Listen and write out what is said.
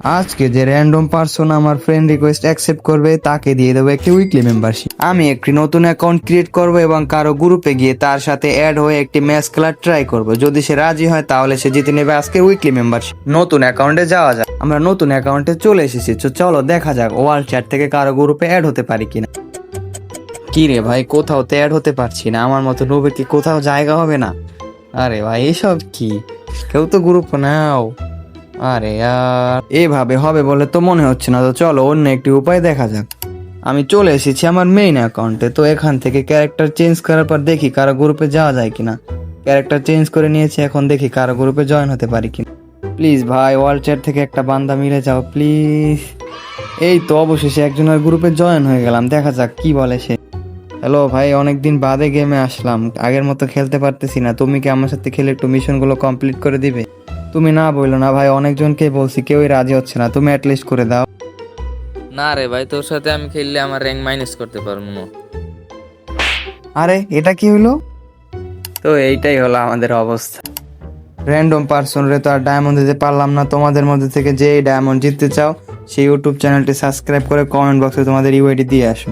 আজকে যে random person আমার ফ্রেন্ড রিকোয়েস্ট অ্যাকসেপ্ট করবে তাকে দিয়ে দেবো একটি উইকলি মেম্বারশিপ। আমি একটি নতুন অ্যাকাউন্ট ক্রিয়েট করব এবং কারো গ্রুপে গিয়ে তার সাথে অ্যাড হয়ে একটি ম্যাচ খেলার ট্রাই করব। যদি সে রাজি হয় তাহলে সে জিতে নেবে আজকে উইকলি মেম্বারশিপ। নতুন অ্যাকাউন্টে যাওয়া যাক। আমরা নতুন অ্যাকাউন্টে চলে এসেছি, তো চলো দেখা যাক ওয়ার্ল্ড চ্যাট থেকে কারো গ্রুপে অ্যাড হতে পারি কিনা। কি রে ভাই, কোথাও তো অ্যাড হতে পারছি না। আমার মতো নোবের কি কোথাও জায়গা হবে না? আরে ভাই এসব কি, কেউ তো গ্রুপ নাও। আরে এভাবে হবে বলে তো মনে হচ্ছে না। তো চলো অন্য একটি উপায় দেখা যাক। আমি চলে এসেছি আমার মেইন অ্যাকাউন্টে। তো এখান থেকে ক্যারেক্টার চেঞ্জ করার পর দেখি কারো গ্রুপে যাওয়া যায় কিনা। ক্যারেক্টার চেঞ্জ করে নিয়েছি, এখন দেখি কারো গ্রুপে জয়েন হতে পারি কিনা। প্লিজ ভাই, ওয়ার্ল্ড চ্যাট থেকে একটা বান্দা মিলে যাও প্লিজ। এই তো অবশেষে একজনের গ্রুপে জয়েন হয়ে গেলাম, দেখা যাক কি বলে সে। হ্যালো ভাই, অনেকদিন বাদে গেমে আসলাম, আগের মতো খেলতে পারতেছি না। তুমি কি আমার সাথে খেলে একটু মিশনগুলো কমপ্লিট করে দিবে? তুমি না বললো না ভাই, অনেকজনকে বলছি কেউই রাজি হচ্ছে না, তুমি অ্যাটলিস্ট করে দাও। না রে ভাই, তোর সাথে আমি খেললে আমার র্যাঙ্ক মাইনাস করতে পারবো না। আরে এটা কি হলো? তো এইটাই হলো আমাদের অবস্থা। র্যান্ডম পার্সন রে তো আর ডায়মন্ড দিতে পারলাম না। তোমাদের মধ্যে থেকে যে ডায়মন্ড জিততে চাও সেই ইউটিউব চ্যানেলটি সাবস্ক্রাইব করে কমেন্ট বক্সে তোমাদের ইউআইডি দিয়ে আসো।